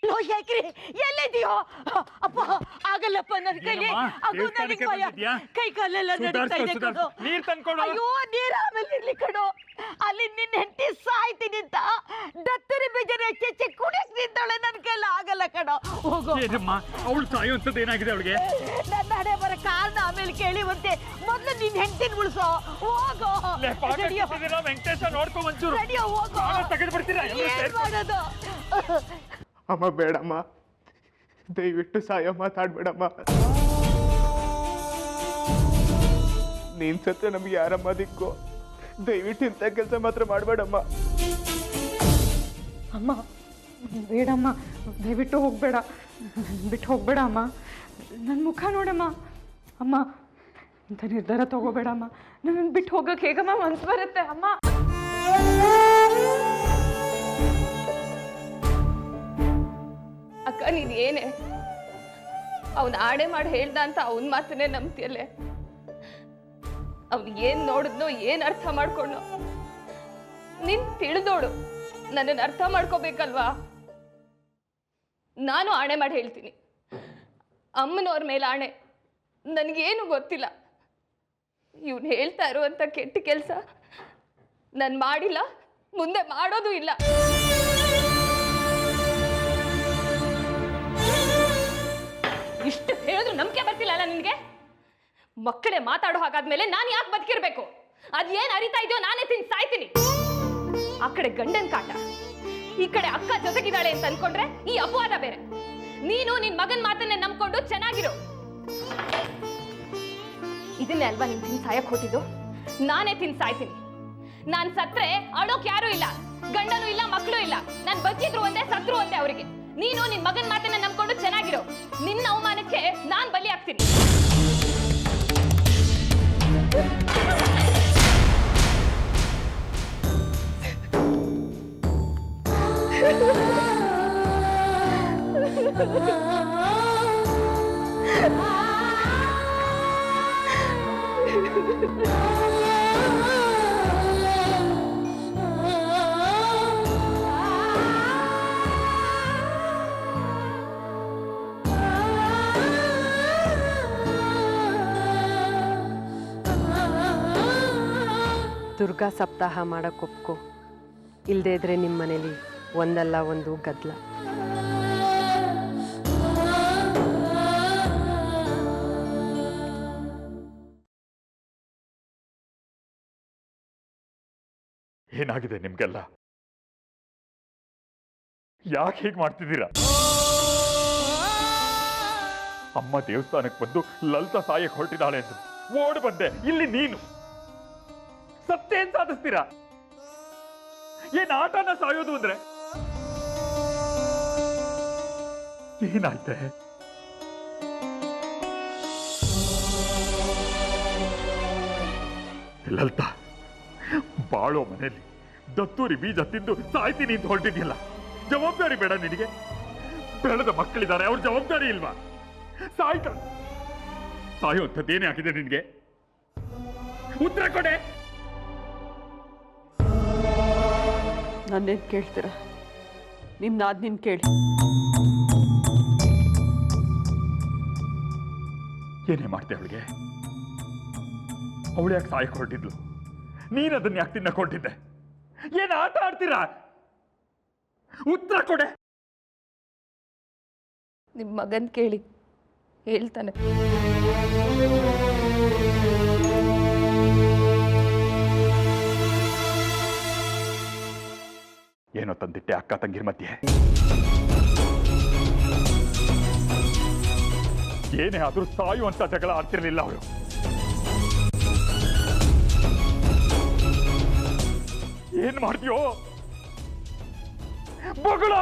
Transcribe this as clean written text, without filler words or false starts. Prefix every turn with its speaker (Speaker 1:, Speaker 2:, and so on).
Speaker 1: low ಶೇಖರಿ ಎಲ್ಲಿದೆಯೋ ಅಪ್ಪ ಆಗಲ್ಲಪ್ಪ ನನ್ನ ಕೈಲಿ ಕೈ ಕಾಲೆಲ್ಲ ನಡೀತಾ ಇದೆ ಕಣೋ
Speaker 2: ನೀರ್ ತಂದ್ಕೊಡು
Speaker 1: ಅಯ್ಯೋ ನೀರ್ ಆಮೇಲೆ ಇರ್ಲಿ ಕಣೋ ಅಲ್ಲಿ ನಿನ್ನ ಹೆಂಡತಿ ಸಾಯ್ತೀನಿ ಅಂತ ದತ್ತರಿ ಬೇಜಾರ ಹೆಚ್ಚೆಚ್ಚೆ ಕುಡಿಯಕ್ ನಿಂತಾಳೆ ನನ್ನ ಕೈಲಿ ಆಗಲ್ಲ ಕಣೋ ಹೋಗೋ
Speaker 2: ಅವಳು ಸಾಯುವಂಥದ್ದು ಏನಾಗಿದೆ ಅವಳಿಗೆ
Speaker 1: ನನ್ನ ಹಣೆ ಬರ ಕಾರಣ ಆಮೇಲೆ ಕೇಳಿವಂತೆ ಮೊದ್ಲು ನಿನ್ ಹೆಂಡತಿನ ಉಳಿಸೋ ಹೋಗೋ
Speaker 2: ವೆಂಕಟೇಶ ನೋಡ್ಕೊ ಒಂಚೂರು
Speaker 1: ರೆಡಿಯೋ ಹೋಗೋ
Speaker 2: ತೆಗೆದು ಬಿಡ್ತೀರಾ
Speaker 1: ಏನ್ ಮಾಡೋದು
Speaker 3: ಅಮ್ಮ ಬೇಡಮ್ಮ ದಯವಿಟ್ಟು ಸಾಯ ಮಾತಾಡ್ಬೇಡಮ್ಮ ನೀನ್ ಸತ್ರ ನಮ್ಗೆ ಯಾರಮ್ಮ ದಿಕ್ಕು ದಯವಿಟ್ಟು ಇಂಥ ಕೆಲಸ ಮಾತ್ರ ಮಾಡಬೇಡಮ್ಮ
Speaker 4: ಅಮ್ಮ ಬೇಡಮ್ಮ ದಯವಿಟ್ಟು ಹೋಗ್ಬೇಡ ಬಿಟ್ಟು ಹೋಗ್ಬೇಡ ಅಮ್ಮ ನನ್ನ ಮುಖ ನೋಡಮ್ಮ ಅಮ್ಮ ಇಂಥ ನಿರ್ಧಾರ ತಗೋಬೇಡಮ್ಮ ನನ್ನ ಬಿಟ್ಟು ಹೋಗಕ್ಕೆ ಹೇಗಮ್ಮ ಮನ್ಸು ಬರುತ್ತೆ ಅಮ್ಮ
Speaker 5: ಅಕ್ಕ ನೀನ್ ಏನೇ ಅವನ್ ಆಣೆ ಮಾಡಿ ಹೇಳ್ದ ಅಂತ ಅವನ್ ಮಾತನ್ನೇ ನಂಬ್ತಿಯಲ್ಲೇ ಅವ್ನು ಏನ್ ನೋಡಿದ್ನೋ ಏನ್ ಅರ್ಥ ಮಾಡ್ಕೊಂಡೋ ನೀನ್ ತಿಳಿದೋಡು ನನ್ನನ್ನು ಅರ್ಥ ಮಾಡ್ಕೋಬೇಕಲ್ವಾ ನಾನು ಆಣೆ ಮಾಡಿ ಹೇಳ್ತೀನಿ ಅಮ್ಮನವ್ರ ಮೇಲೆ ಆಣೆ ನನಗೇನು ಗೊತ್ತಿಲ್ಲ ಇವ್ನು ಹೇಳ್ತಾ ಇರುವಂತ ಕೆಟ್ಟ ಕೆಲಸ ನಾನು ಮಾಡಿಲ್ಲ ಮುಂದೆ ಮಾಡೋದು ಇಲ್ಲ ಇಷ್ಟು ಹೇಳಿದ್ರು ನಂಬಿಕೆ ಬರ್ತಿಲ್ಲ ಅಲ್ಲ ನಿನ್ಗೆ ಮಕ್ಕಳೇ ಮಾತಾಡೋ ಹಾಗಾದ್ಮೇಲೆ ನಾನು ಯಾಕೆ ಬದುಕಿರ್ಬೇಕು ಅದೇನ್ ಅರಿತಾ ಇದೆಯೋ ನಾನೇ ತಿಂದು ಸಾಯ್ತೀನಿ ಆ ಕಡೆ ಗಂಡನ್ ಕಾಟ ಈ ಕಡೆ ಅಕ್ಕ ಜೊತೆಗಿದ್ದಾಳೆ ಅಂತ ಅನ್ಕೊಂಡ್ರೆ ಈ ಅಪವಾದ ಬೇರೆ ನೀನು ನಿನ್ ಮಗನ್ ಮಾತನ್ನೇ ನಂಬ್ಕೊಂಡು ಚೆನ್ನಾಗಿರು ಇದನ್ನೇ ಅಲ್ವಾ ನೀನ್ ತಿಂದು ಸಾಯಕ್ ಹೊಟ್ಟಿದ್ದು ನಾನೇ ತಿಂದು ಸಾಯ್ತೀನಿ ನಾನ್ ಸತ್ರೆ ಅಳೋಕ್ ಯಾರು ಇಲ್ಲ ಗಂಡನೂ ಇಲ್ಲ ಮಕ್ಕಳು ಇಲ್ಲ ನಾನ್ ಬದುಕಿದ್ರು ಒಂದೇ ಸತ್ರು ಒಂದೇ ಅವರಿಗೆ ನೀನು ನಿನ್ ಮಗನ್ ಮಾತನ್ನ ನಂಬ್ಕೊಂಡು ಚೆನ್ನಾಗಿರೋ ನಿನ್ನ ಅವಮಾನಕ್ಕೆ ನಾನ್ ಬಲಿ ಆಗ್ತೀನಿ
Speaker 6: ದುರ್ಗಾ ಸಪ್ತಾಹ ಮಾಡಕ್ಕೆ ಒಪ್ಕೋ ಇಲ್ಲದೇ ಇದ್ರೆ ನಿಮ್ಮ ಮನೇಲಿ ಒಂದಲ್ಲ ಒಂದು ಗದ್ದಲ
Speaker 2: ಏನಾಗಿದೆ ನಿಮ್ಗೆಲ್ಲ ಯಾಕೆ ಹೀಗೆ ಮಾಡ್ತಿದ್ದೀರಾ ಅಮ್ಮ ದೇವಸ್ಥಾನಕ್ಕೆ ಬಂದು ಲಲಿತಾ ಸಾಯಕ್ಕೆ ಹೊರಟಿದ್ದಾಳೆ ಅಂತ ಓಡ್ ಬಂದೆ ಇಲ್ಲಿ ನೀನು ಸತ್ತೇನ್ ಸಾಧಿಸ್ತೀರಾ ಏನ್ ಆಟನ ಸಾಯೋದು ಅಂದ್ರೆ ಏನಾಯ್ತೆ ಲಲಿತಾ ಬಾಳೋ ಮನೆಯಲ್ಲಿ ದತ್ತೂರಿ ಬೀಜ ತಿಂದು ಸಾಯ್ತೀನಿ ಅಂತ ಹೊರಟಿದ್ಯಲ್ಲ ಜವಾಬ್ದಾರಿ ಬೇಡ ನಿನಗೆ ಬೆಳೆದ ಮಕ್ಕಳಿದ್ದಾರೆ ಅವ್ರ ಜವಾಬ್ದಾರಿ ಇಲ್ವಾ ಸಾಯುವಂಥದ್ದೇನೇ ಆಗಿದೆ ನಿನಗೆ ಉತ್ತರ ಕೊಡೆ
Speaker 4: ನನ್ನೇನು ಕೇಳ್ತೀರ ನಿಮ್ನಾದ್ ನಿನ್ ಕೇಳಿ
Speaker 2: ಏನೇ ಮಾಡ್ತೆ ಅವಳಿಗೆ ಅವಳು ಯಾಕೆ ಸಾಯಕ್ಕೆ ಹೊರಟಿದ್ಲು ನೀನ್ ಅದನ್ನ ಯಾಕೆ ತಿನ್ನಕ್ಕೆ ಹೊರಟಿದ್ದೆ ಏನ್ ಆಟ ಆಡ್ತೀರಾ ಉತ್ತರ ಕೊಡೆ
Speaker 5: ನಿಮ್ ಮಗನ್ ಕೇಳಿ ಹೇಳ್ತಾನೆ
Speaker 2: ಏನೋ ತಂದಿಟ್ಟೆ ಅಕ್ಕ ತಂಗಿರ ಮಧ್ಯೆ ಏನೇ ಆದ್ರೂ ಸಾಯುವಂತ ಜಗಳ ಆಡ್ತಿರ್ಲಿಲ್ಲ ಅವರು ಏನ್ ಮಾಡ್ತೀಯೋ ಬಗಳ